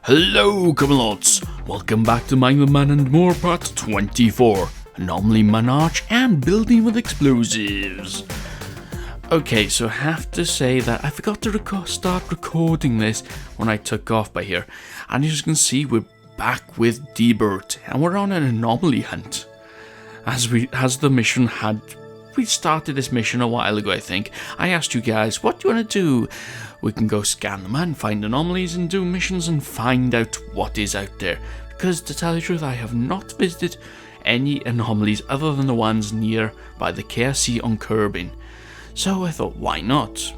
Hello, Kerbals! Welcome back to Mind the Man and More Part 24, Anomaly, Manarch, and Building with Explosives. Okay, so I have to say that I forgot to start recording this when I took off by here. And as you can see, we're back with Deburt, and we're on an anomaly hunt. We started this mission a while ago, I think. I asked you guys, what do you want to do? We can go scan the man, find anomalies, and do missions and find out what is out there. Because, to tell you the truth, I have not visited any anomalies other than the ones near by the KSC on Kerbal. So I thought, why not?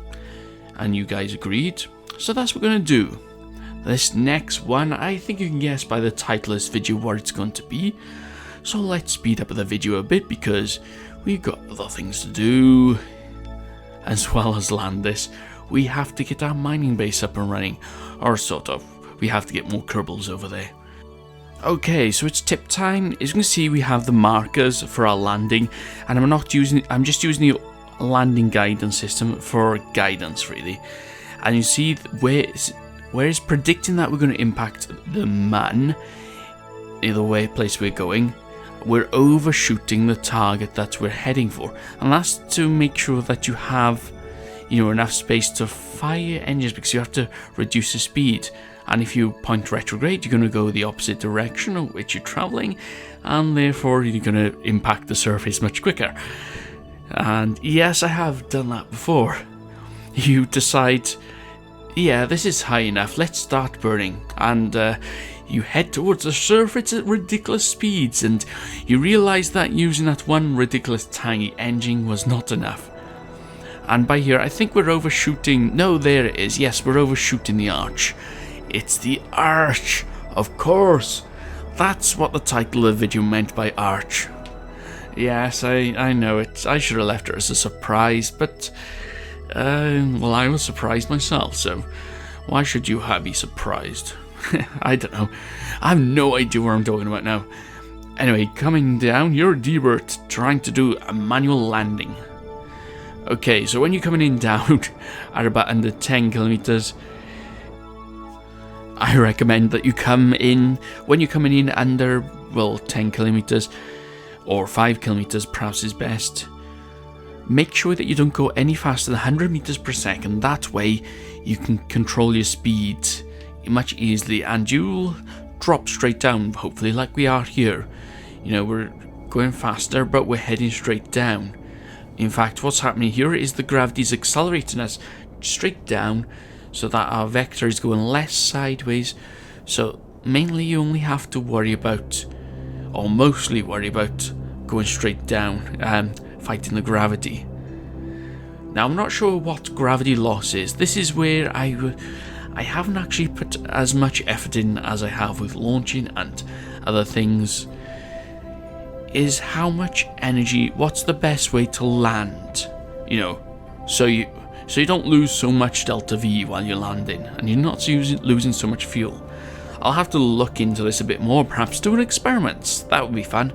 And you guys agreed. So that's what we're going to do. This next one, I think you can guess by the title of this video what it's going to be. So let's speed up the video a bit because we've got other things to do. As well as land this, we have to get our mining base up and running. Or sort of. We have to get more Kerbals over there. Okay, so it's tip time. As you can see, we have the markers for our landing. And I'm just using the landing guidance system for guidance, really. And you see where it's predicting that we're going to impact the man, either place we're going, we're overshooting the target that we're heading for. And that's to make sure that you have enough space to fire engines, because you have to reduce the speed. And if you point retrograde, you're going to go the opposite direction of which you're traveling, and therefore you're going to impact the surface much quicker. And yes, I have done that before. You decide, yeah, this is high enough, let's start burning. And you head towards the surface at ridiculous speeds, and you realise that using that one ridiculous tiny engine was not enough. And by here, I think we're overshooting. No, there it is. Yes, we're overshooting the arch. It's the arch, of course. That's what the title of the video meant by arch. Yes, I know it. I should have left it as a surprise, but well, I was surprised myself, so why should you be surprised? I don't know. I have no idea what I'm talking about now. Anyway, coming down, you're Deburt, trying to do a manual landing. Okay, so when you're coming in down at about under 10 kilometers, I recommend that you come in, when you're coming in under, 10 kilometers, or 5 kilometers perhaps is best, make sure that you don't go any faster than 100 meters per second. That way you can control your speed much easily, and you'll drop straight down, hopefully, like we are here. We're going faster, but we're heading straight down. In fact, what's happening here is the gravity's accelerating us straight down, so that our vector is going less sideways. So mainly you only have to worry about, or mostly worry about, going straight down, fighting the gravity. Now, I'm not sure what gravity loss is. This is where I haven't actually put as much effort in as I have with launching and other things. Is how much energy, what's the best way to land, so you don't lose so much delta V while you're landing, and you're not losing so much fuel. I'll have to look into this a bit more, perhaps do an experiment. That would be fun.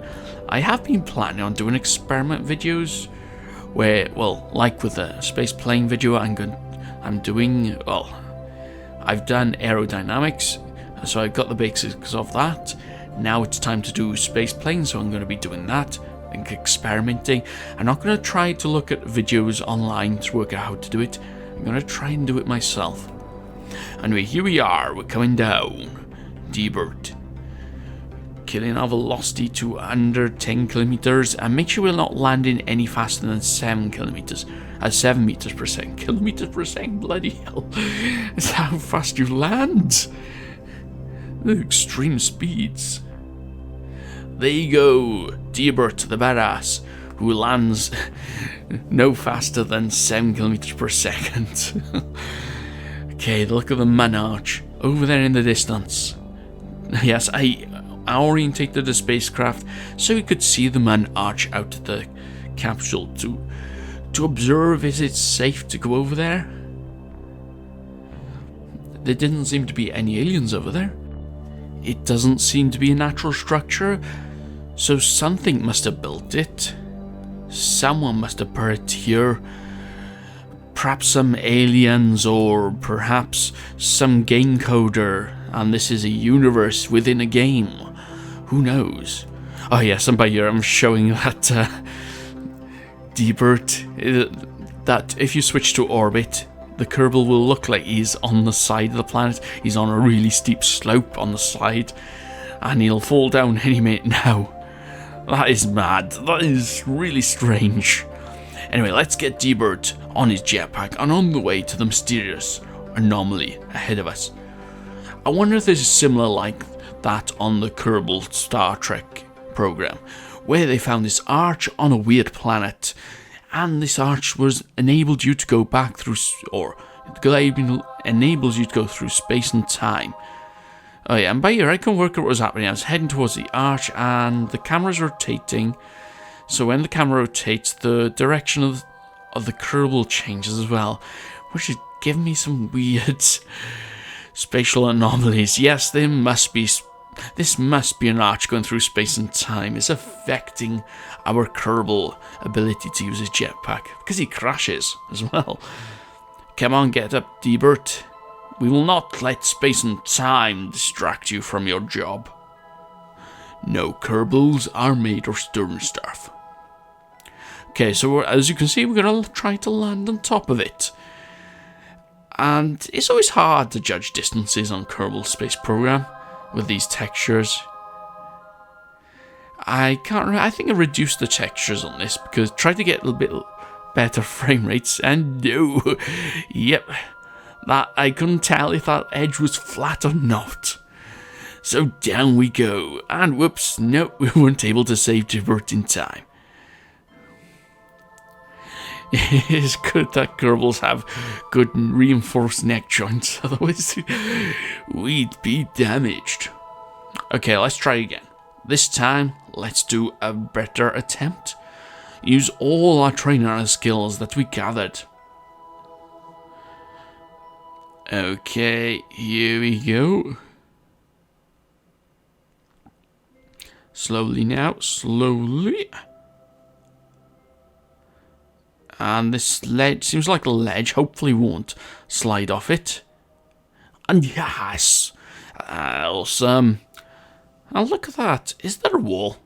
I have been planning on doing experiment videos where, like with the space plane video I've done aerodynamics, so I've got the basics of that. Now it's time to do space planes, so I'm going to be doing that and experimenting. I'm not going to try to look at videos online to work out how to do it. I'm going to try and do it myself. Anyway, here we are. We're coming down. Deburt. Killing our velocity to under 10 kilometers, and make sure we're not landing any faster than 7 kilometers. 7 meters per second. Kilometers per second, bloody hell. That's how fast you land. The extreme speeds. There you go, Deburt the badass, who lands no faster than 7 kilometers per second. Okay, look at the Manarch over there in the distance. Yes, I orientated the spacecraft so we could see the Manarch out of the capsule to observe. Is it safe to go over there? There didn't seem to be any aliens over there. It doesn't seem to be a natural structure, so something must have built it. Someone must have put it here. perhaps some aliens, or perhaps some game coder, and this is a universe within a game. Who knows? Oh yes, and by here I'm showing that Deburt, that if you switch to orbit, the Kerbal will look like he's on the side of the planet. He's on a really steep slope on the side, and he'll fall down any minute now. That is mad. That is really strange. Anyway, let's get Deburt on his jetpack and on the way to the mysterious anomaly ahead of us. I wonder if this is similar like that on the Kerbal Star Trek program, where they found this arch on a weird planet, and this arch enabled you to go back through, or enables you to go through space and time. Oh yeah, and by here I can work out what was happening. I was heading towards the arch, and the camera's rotating. So when the camera rotates, the direction of the Kerbal changes as well, which is giving me some weird spatial anomalies. Yes, this must be an arch going through space and time. It's affecting our Kerbal ability to use his jetpack, because he crashes as well. Come on, get up, Deburt. We will not let space and time distract you from your job. No Kerbals are made of stern stuff. Okay, so as you can see, we're going to try to land on top of it. And it's always hard to judge distances on Kerbal Space Program with these textures. I think I reduced the textures on this because I tried to get a little bit better frame rates, and no, yep, that I couldn't tell if that edge was flat or not. So down we go, and whoops, no, we weren't able to save Deburt in time. It's good that Kerbals have good reinforced neck joints, otherwise we'd be damaged. Okay, let's try again. This time, let's do a better attempt. Use all our trainer skills that we gathered. Okay, here we go. Slowly now, slowly. And this ledge seems like a ledge. Hopefully won't slide off it. And yes! Awesome. And look at that. Is there a wall?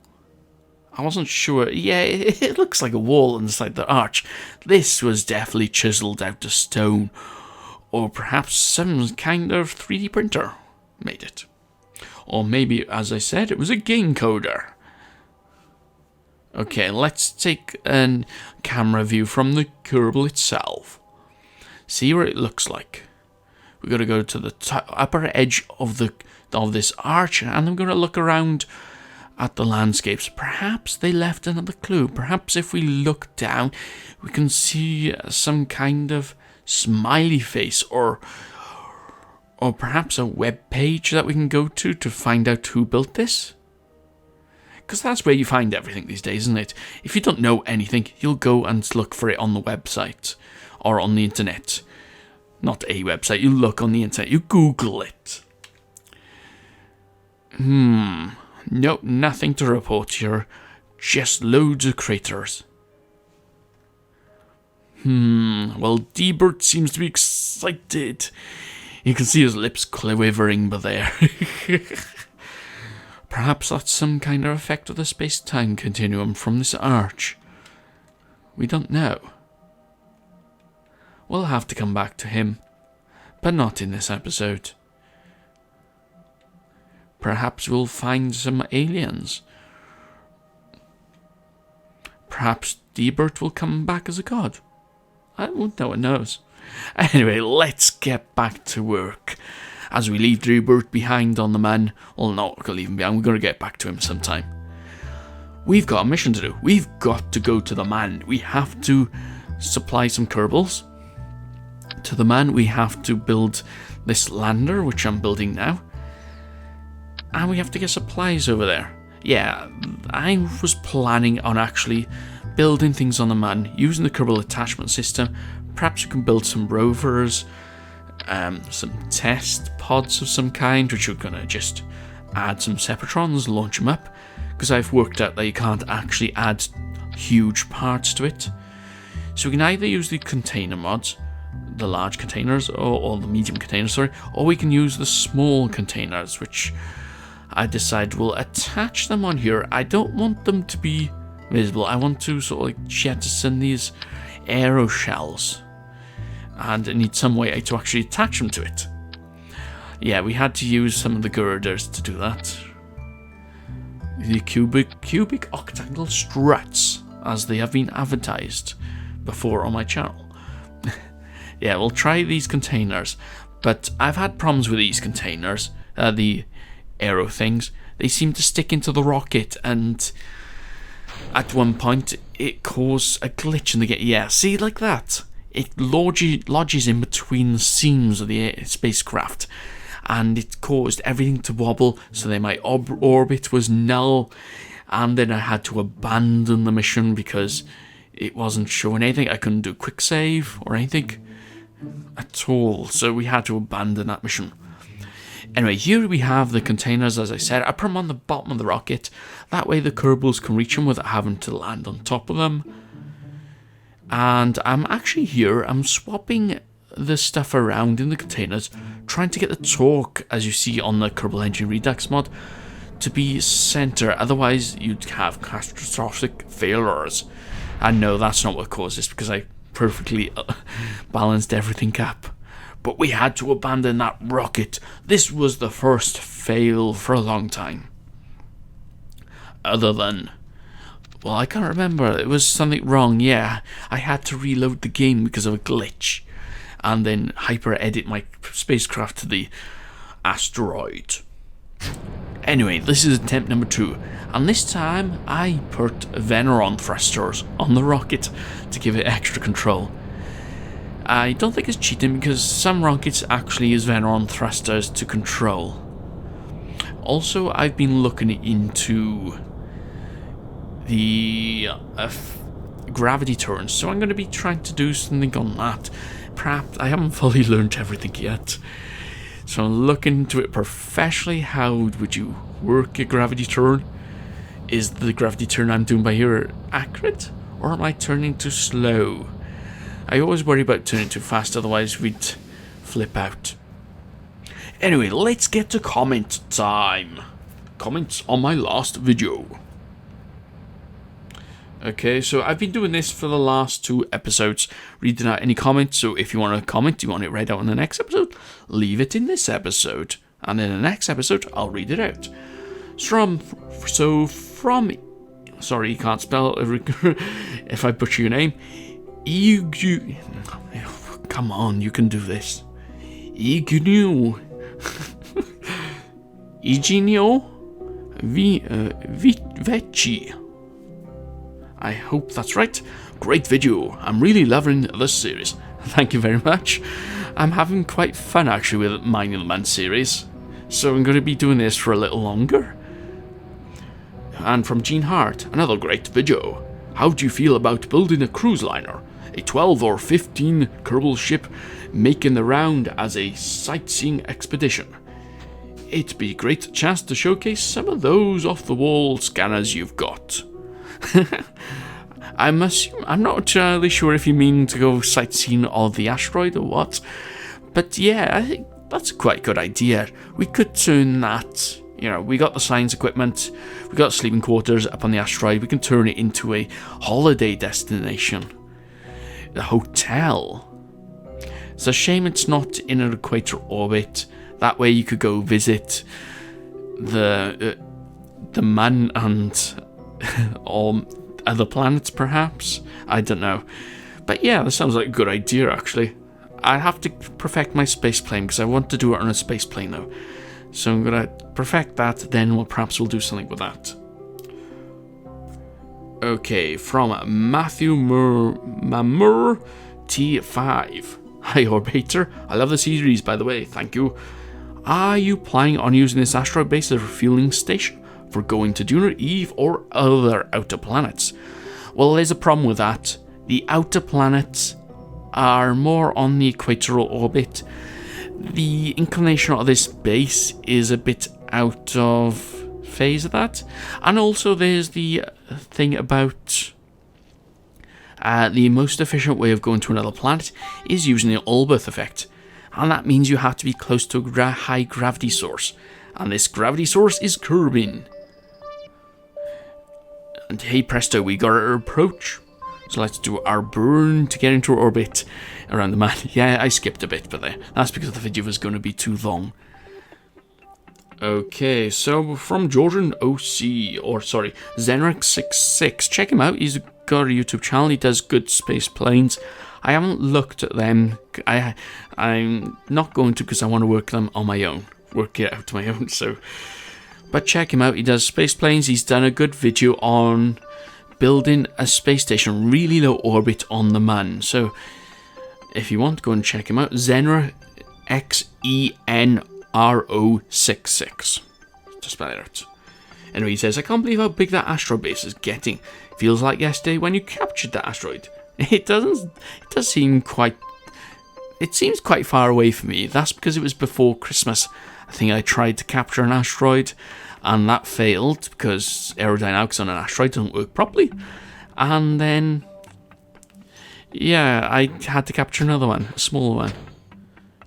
I wasn't sure. Yeah, it looks like a wall inside the arch. This was definitely chiseled out of stone. Or perhaps some kind of 3D printer made it. Or maybe, as I said, it was a game coder. Okay, let's take a camera view from the Kerbal itself. See what it looks like. We're going to go to the upper edge of this arch, and I'm going to look around at the landscapes. Perhaps they left another clue. Perhaps if we look down, we can see some kind of smiley face, or perhaps a web page that we can go to find out who built this. Because that's where you find everything these days, isn't it? If you don't know anything, you'll go and look for it on the website or on the internet. Not a website, you look on the internet, you Google it. Nope, nothing to report here. Just loads of craters. Well, Deburt seems to be excited. You can see his lips quivering by there. Perhaps that's some kind of effect of the space-time continuum from this arch. We don't know. We'll have to come back to him, but not in this episode. Perhaps we'll find some aliens. Perhaps Deburt will come back as a god. No one knows. Anyway, let's get back to work. As we leave Deburt behind on the man. Well, not going to leave him behind. We're going to get back to him sometime. We've got a mission to do. We've got to go to the man. We have to supply some Kerbals. To the man, we have to build this lander, which I'm building now. And we have to get supplies over there. Yeah, I was planning on actually building things on the man, using the Kerbal attachment system. Perhaps you can build some rovers, some test pods of some kind, which you're going to just add some Separatrons, launch them up, because I've worked out that you can't actually add huge parts to it. So we can either use the container mods, the large containers, or the medium containers, sorry, or we can use the small containers, which I decide will attach them on here. I don't want them to be visible. I want to sort of like jettison these aeroshells, and I need some way to actually attach them to it. Yeah, we had to use some of the girders to do that. The cubic octagonal struts, as they have been advertised before on my channel. Yeah, we'll try these containers, but I've had problems with these containers, the aero things. They seem to stick into the rocket, and at one point it caused a glitch in the game. Yeah, see, like that. It lodges in between the seams of the spacecraft, and it caused everything to wobble, so then my orbit was null, and then I had to abandon the mission because it wasn't showing anything. I couldn't do quick save or anything at all, so we had to abandon that mission. Anyway, here we have the containers. As I said, I put them on the bottom of the rocket, that way the Kerbals can reach them without having to land on top of them. And I'm actually here, I'm swapping the stuff around in the containers, trying to get the torque, as you see on the Kerbal Engine Redux mod, to be center, otherwise you'd have catastrophic failures. And no, that's not what caused this, because I perfectly balanced everything up. But we had to abandon that rocket. This was the first fail for a long time. Other than, well, I can't remember, it was something wrong, yeah. I had to reload the game because of a glitch, and then hyper-edit my spacecraft to the asteroid. Anyway, this is attempt number 2, and this time I put Veneron thrusters on the rocket to give it extra control. I don't think it's cheating because some rockets actually use Veneron thrusters to control. Also, I've been looking into the gravity turns, so I'm going to be trying to do something on that. Perhaps I haven't fully learned everything yet, so I'm looking into it professionally. How would you work a gravity turn? Is the gravity turn I'm doing by here accurate, or am I turning too slow? I always worry about turning too fast, otherwise we'd flip out. Anyway, let's get to comment time. Comments on my last video. Okay, so I've been doing this for the last 2 episodes, reading out any comments. So if you want to comment, you want it read out in the next episode, leave it in this episode, and in the next episode I'll read it out. Sorry, you can't spell if I butcher your name. Come on, you can do this. Eugenio Vecchi. I hope that's right. Great video. I'm really loving this series. Thank you very much. I'm having quite fun actually with Mining the Man series, so I'm going to be doing this for a little longer. And from Gene Hart, another great video. How do you feel about building a cruise liner? A 12 or 15 Kerbal ship making the round as a sightseeing expedition. It'd be a great chance to showcase some of those off-the-wall scanners you've got. I'm not entirely sure if you mean to go sightseeing on the asteroid or what, but yeah, I think that's a quite good idea. We could turn that, we got the science equipment, we got sleeping quarters up on the asteroid, we can turn it into a holiday destination. The hotel. It's a shame it's not in an equator orbit. That way you could go visit the man and or other planets, perhaps. I don't know. But yeah, that sounds like a good idea, actually. I have to perfect my space plane because I want to do it on a space plane now. So I'm gonna perfect that. Then perhaps we'll do something with that. Okay, from Matthew Mamur T5. Hi Orbiter, I love the series, by the way, thank you. Are you planning on using this asteroid base as a refueling station for going to Lunar Eve or other outer planets? Well, there's a problem with that. The outer planets are more on the equatorial orbit. The inclination of this base is a bit out of phase of that, and also there's the thing about the most efficient way of going to another planet is using the Allbirth effect. And that means you have to be close to a high gravity source. And this gravity source is Kerbin. And hey presto, we got our approach. So let's do our burn to get into orbit around the man. Yeah, I skipped a bit, but that's because the video was going to be too long. Okay, so from Jordan OC, or sorry, Zenrex66. Check him out, he's got a YouTube channel, he does good space planes. I haven't looked at them, I'm not going to because I want to work them on my own. Work it out on my own, so... But check him out, he does space planes, he's done a good video on building a space station, really low orbit on the man. So, if you want, go and check him out. Zenra XENRO66. To spell it out. Anyway, he says, I can't believe how big that asteroid base is getting. Feels like yesterday when you captured that asteroid. It does seem quite... It seems quite far away from me. That's because it was before Christmas. I think I tried to capture an asteroid, and that failed because aerodynamics on an asteroid doesn't work properly. And then, yeah, I had to capture another one, a smaller one.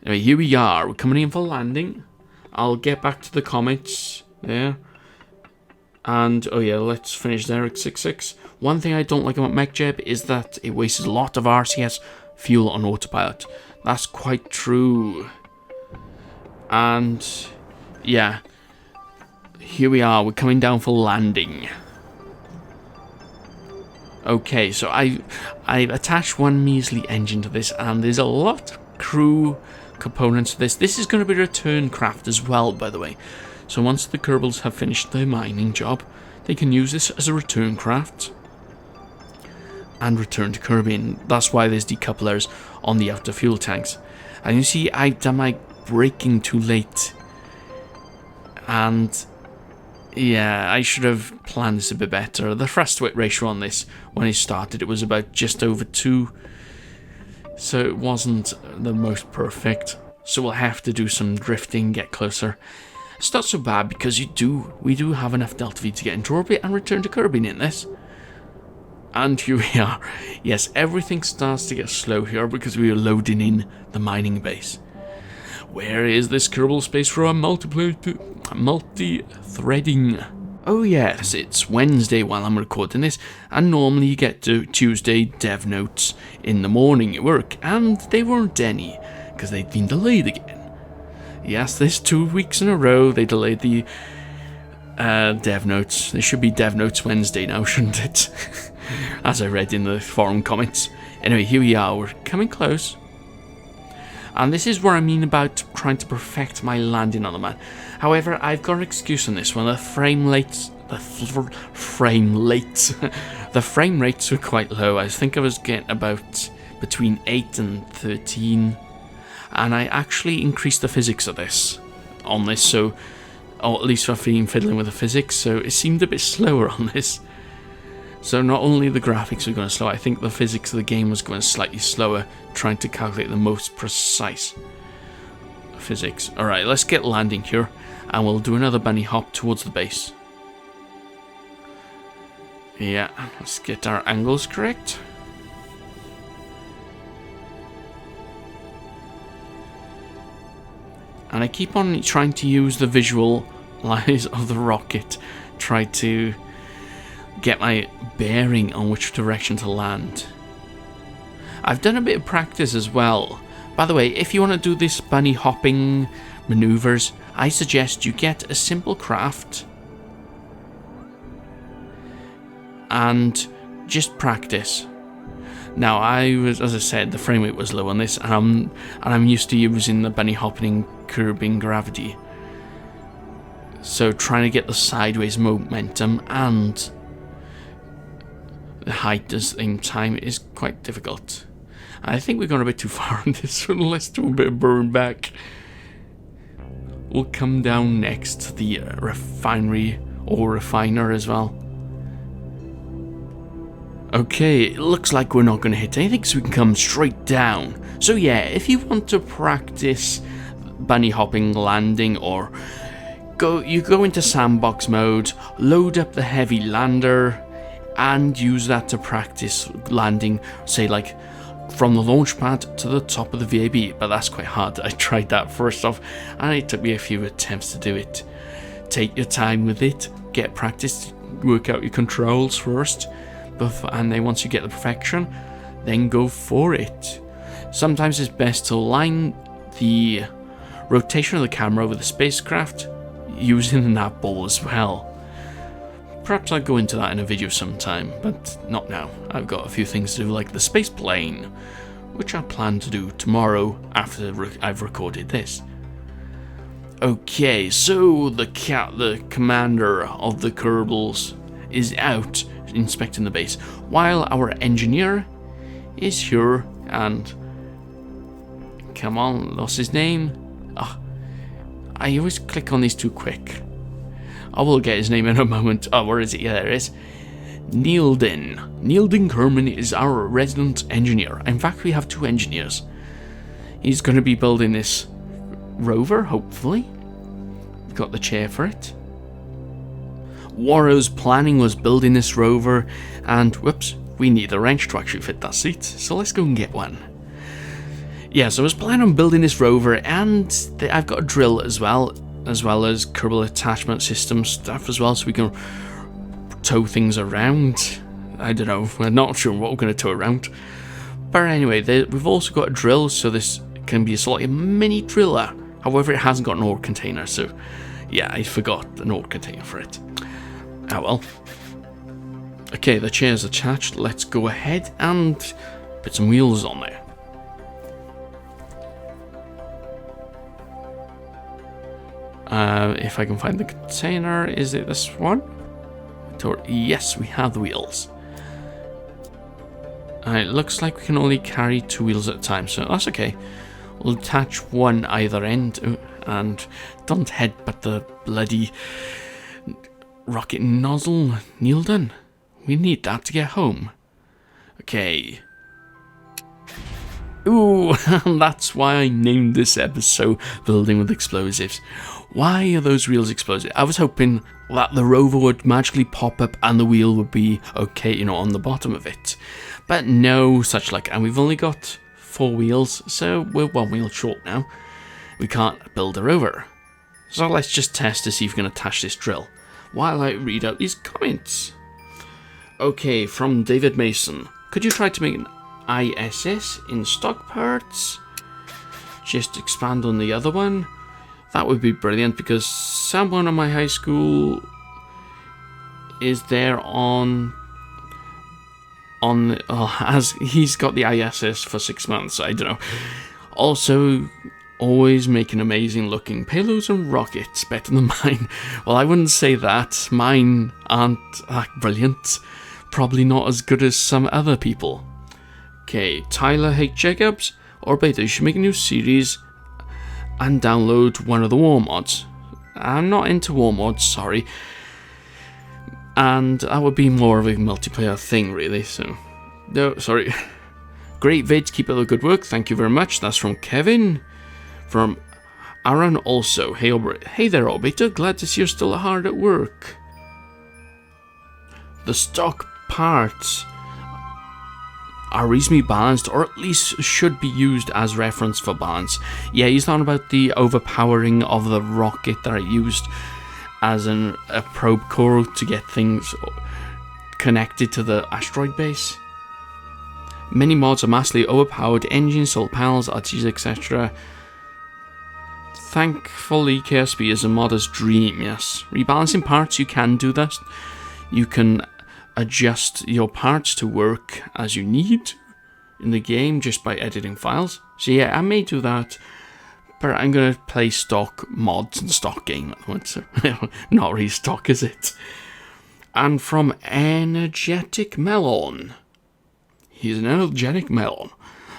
Anyway, here we are. We're coming in for landing. I'll get back to the comments there. And, oh yeah, let's finish there at 66. One thing I don't like about MechJeb is that it wastes a lot of RCS fuel on autopilot. That's quite true. And, yeah. Here we are, we're coming down for landing. Okay, so I've attached one measly engine to this, and there's a lot of crew components to this. This is going to be a return craft as well, by the way. So once the Kerbals have finished their mining job, they can use this as a return craft and return to Kirby, and that's why there's decouplers on the outer fuel tanks. And you see, I've done my braking too late, and yeah, I should have planned this a bit better. The thrust weight ratio on this, when it started, it was about just over 2, so it wasn't the most perfect. So we'll have to do some drifting, get closer. It's not so bad because we do have enough delta V to get into orbit and return to Kirby in this. And here we are. Yes, everything starts to get slow here because we are loading in the mining base. Where is this Kerbal space for our multi-threading? Oh yes, it's Wednesday while I'm recording this, and normally you get to Tuesday dev notes in the morning at work, and they weren't any, because they'd been delayed again. Yes, this 2 weeks in a row they delayed the dev notes. There should be dev notes Wednesday now, shouldn't it? As I read in the forum comments. Anyway, here we are, we're coming close. And this is what I mean about trying to perfect my landing on the man. However, I've got an excuse on this one. The frame rates were quite low. I think I was getting about between 8 and 13. And I actually increased the physics of this on this, so, or at least I've been fiddling with the physics, so it seemed a bit slower on this. So not only the graphics were going slow, I think the physics of the game was going slightly slower, trying to calculate the most precise physics. Alright, let's get landing here, and we'll do another bunny hop towards the base. Yeah, let's get our angles correct. And I keep on trying to use the visual lines of the rocket, try to get my bearing on which direction to land. I've done a bit of practice as well. By the way, if you want to do this bunny hopping maneuvers, I suggest you get a simple craft and just practice. Now, as I said, the frame rate was low on this, and I'm used to using the bunny hopping curbing gravity. So trying to get the sideways momentum and the height at the same time is quite difficult. I think we've gone a bit too far on this, so let's do a bit of burn back. We'll come down next to the refinery or refiner as well. Okay, it looks like we're not going to hit anything, so we can come straight down. So yeah, if you want to practice bunny hopping landing, or you go into sandbox mode, load up the heavy lander, and use that to practice landing, say like from the launch pad to the top of the VAB, but that's quite hard. I tried that first off, and it took me a few attempts to do it. Take your time with it, get practice, work out your controls first, and then once you get the perfection, then go for it. Sometimes it's best to align the rotation of the camera over the spacecraft using the nav ball as well. Perhaps I'll go into that in a video sometime, but not now. I've got a few things to do, like the space plane, which I plan to do tomorrow after I've recorded this. Okay, so the commander of the Kerbals is out inspecting the base, while our engineer is here and... Come on, lost his name? I always click on these too quick. I will get his name in a moment. Oh, where is it? Yeah, there it is. Neildin Kerman is our resident engineer. In fact, we have 2 engineers. He's going to be building this rover, hopefully. Got the chair for it. Warrow's planning was building this rover, and whoops, we need a wrench to actually fit that seat, so let's go and get one. Yeah, so I was planning on building this rover, and I've got a drill as well as Kerbal attachment system stuff as well, so we can tow things around. I don't know, we're not sure what we're going to tow around. But anyway, we've also got a drill, so this can be a slightly mini driller. However, it hasn't got an ore container, so yeah, I forgot an ore container for it. Oh well. Okay, the chair's attached. Let's go ahead and put some wheels on there. If I can find the container, is it this one? Yes, we have the wheels. It looks like we can only carry 2 wheels at a time, so that's okay. We'll attach one either end, and don't headbutt the bloody rocket nozzle, Neildon. We need that to get home. Okay. Ooh, that's why I named this episode Building with Explosives. Why are those wheels explosive? I was hoping that the rover would magically pop up and the wheel would be okay, you know, on the bottom of it. But no such luck, and we've only got 4 wheels, so we're 1 wheel short now. We can't build a rover. So let's just test to see if we can attach this drill, while I read out these comments. Okay, from David Mason. Could you try to make an ISS in stock parts? Just expand on the other one. That would be brilliant, because someone at my high school is there as he's got the ISS for 6 months. I don't know. Also, always making amazing looking payloads and rockets, better than mine. Well, I wouldn't say that. Mine aren't that brilliant. Probably not as good as some other people. Okay, Tyler H. Jacobs. Or better, you should make a new series and download one of the war mods. I'm not into war mods, sorry. And that would be more of a multiplayer thing, really, so... No, sorry. Great vids, keep up the good work, thank you very much. That's from Kevin. From Aaron also. Hey there, Orbiter, glad to see you're still hard at work. The stock parts are reasonably balanced, or at least should be used as reference for balance. Yeah, he's talking about the overpowering of the rocket that I used as a probe core to get things connected to the asteroid base. Many mods are massively overpowered, engines, solar panels, RTs, etc. Thankfully, KSP is a modder's dream, yes. Rebalancing parts, you can do that. You can adjust your parts to work as you need in the game just by editing files. So yeah, I may do that, but I'm going to play stock mods and stock game at the moment, so not really stock, is it? And from Energetic Melon. He's an energetic melon.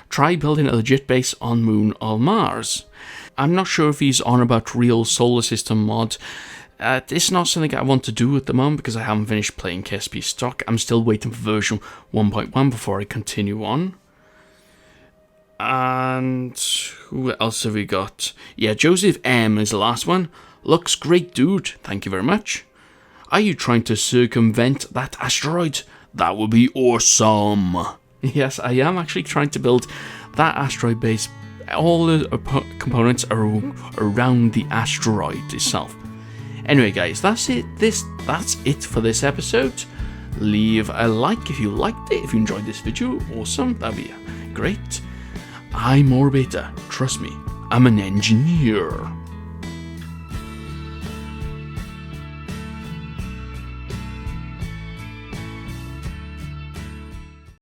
Try building a legit base on Moon or Mars. I'm not sure if he's on about real solar system mods. It's not something I want to do at the moment because I haven't finished playing KSP stock. I'm still waiting for version 1.1 before I continue on. And who else have we got? Yeah, Joseph M is the last one. Looks great, dude. Thank you very much. Are you trying to circumvent that asteroid? That would be awesome. Yes, I am actually trying to build that asteroid base, all the components are around the asteroid itself. Anyway, guys, that's it. That's it for this episode. Leave a like if you liked it. If you enjoyed this video, awesome. That'd be great. I'm Orbiter. Trust me, I'm an engineer.